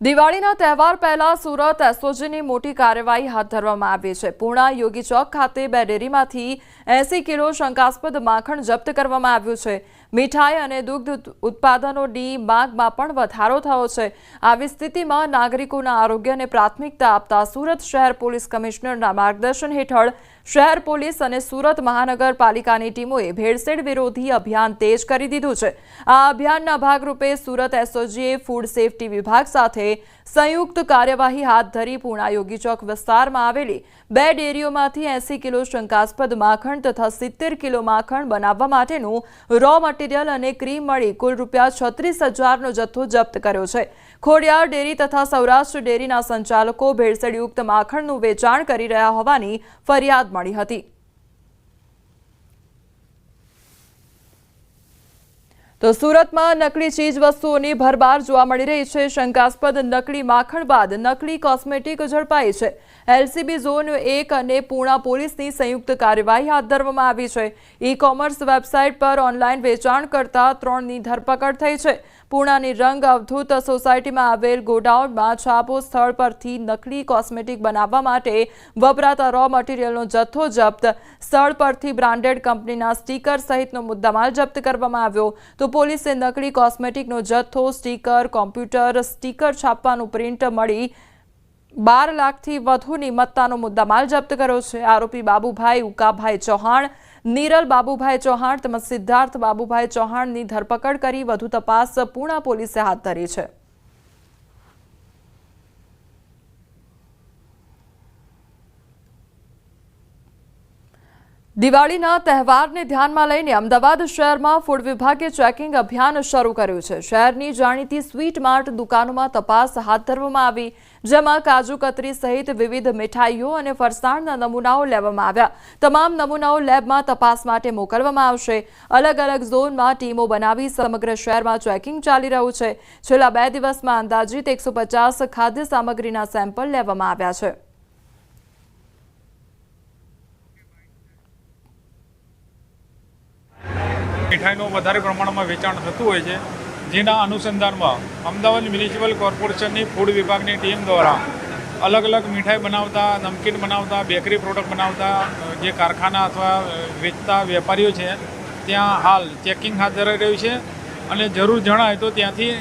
દિવાળીના તહેવાર પહેલા સુરત એસઓજીની મોટી કાર્યવાહી હાથ ધરવામાં આવી છે। પૂર્ણા યોગી ચોક ખાતે બે ડેરીમાંથી 80 કિલો શંકાસ્પદ માખણ જપ્ત કરવામાં આવ્યું છે। મીઠાઈ અને દૂધ ઉત્પાદનોની માંગમાં પણ વધારો થયો છે। આવી સ્થિતિમાં નાગરિકોના આરોગ્યને પ્રાથમિકતા આપતા સુરત શહેર પોલીસ કમિશનરના માર્ગદર્શન હેઠળ શહેર પોલીસ અને સુરત મહાનગરપાલિકાની ટીમોએ ભેળસેળ વિરોધી અભિયાન તેજ કરી દીધું છે। આ અભિયાનના ભાગરૂપે સુરત એસઓજીએ ફૂડ સેફટી વિભાગ સાથે સંયુક્ત કાર્યવાહી હાથ ધરી પૂર્ણા યોગી ચોક વિસ્તારમાં આવેલી બે ડેરીઓમાંથી 80 કિલો શંકાસ્પદ માખણ તથા 70 કિલો માખણ બનાવવા માટેનું રો મટીરીયલ અને ક્રીમ મળી કુલ ₹36,000નો જથ્થો જપ્ત કર્યો છે। ખોડિયાર ડેરી તથા સૌરાષ્ટ્ર ડેરીના સંચાલકો ભેળસેળયુક્ત માખણનું વેચાણ કરી રહ્યા હોવાની ફરિયાદ મળી હતી। તો સુરતમાં નકલી ચીજ વસ્તુઓની ભરમાર જોવા મળી રહી છે। શંકાસ્પદ નકલી માખણ બાદ નકલી કોસ્મેટિક ઝડપાઈ છે। એલસીબી ઝોન 1 અને પૂર્ણા પોલીસની સંયુક્ત કાર્યવાહી હાથ ધરવામાં આવી છે। ઈ-કોમર્સ વેબસાઇટ પર ઓનલાઈન વેચાણ કરતા 3ની ધરપકડ થઈ છે। પૂર્ણાની રંગ અવધૂત સોસાયટીમાં આવેલ ગોડાઉનમાં છાપો સ્થળ પરથી નકલી કોસ્મેટિક બનાવવા માટે વપરાતા રો મટીરીયલનો જથ્થો જપ્ત, સ્થળ પરથી બ્રાન્ડેડ કંપનીના સ્ટીકર સહિતનો મુદ્દામાલ જપ્ત કરવામાં આવ્યો। તો પોલીસે નકલી કોસ્મેટિકનો જથ્થો, સ્ટીકર, કોમ્પ્યુટર સ્ટીકર છાપવાનું પ્રિન્ટ મળી 12 લાખથી વધુની મત્તાનો મુદ્દામાલ જપ્ત કર્યો છે। આરોપી બાબુભાઈ ઉકાભાઈ ચૌહાણ, નીરલ બાબુભાઈ ચૌહાણ તેમજ સિદ્ધાર્થ બાબુભાઈ ચૌહાણની ધરપકડ કરી વધુ તપાસ પૂર્ણા પોલીસે હાથ ધરી છે। દિવાળીના તહેવારને ધ્યાનમાં લઈને અમદાવાદ શહેરમાં ફૂડ વિભાગે ચેકિંગ અભિયાન શરૂ કર્યું છે। શહેરની જાણીતી સ્વીટ માર્ટ દુકાનોમાં તપાસ હાથ ધરવામાં આવી, જેમાં કાજુ કતરી સહિત વિવિધ મીઠાઈઓ અને ફરસાણના નમૂનાઓ લેવામાં આવ્યા। તમામ નમૂનાઓ લેબમાં તપાસ માટે મોકલવામાં આવશે। અલગ અલગ ઝોનમાં ટીમો બનાવી સમગ્ર શહેરમાં ચેકિંગ ચાલી રહ્યું છે। છેલ્લા 2 દિવસમાં અંદાજિત 150 ખાદ્ય સામગ્રીના સેમ્પલ લેવામાં આવ્યા છે। મીઠાઈનું વધારે પ્રમાણમાં વેચાણ થતું હોય છે, જેના અનુસંધાનમાં અમદાવાદ મ્યુનિસિપલ કોર્પોરેશનની ફૂડ વિભાગની ટીમ દ્વારા અલગ અલગ મીઠાઈ બનાવતા, નમકીન બનાવતા, બેકરી પ્રોડક્ટ બનાવતા જે કારખાના અથવા વેચતા વેપારીઓ છે ત્યાં હાલ ચેકિંગ હાથ ધરાઈ રહ્યું છે અને જરૂર જણાય તો ત્યાંથી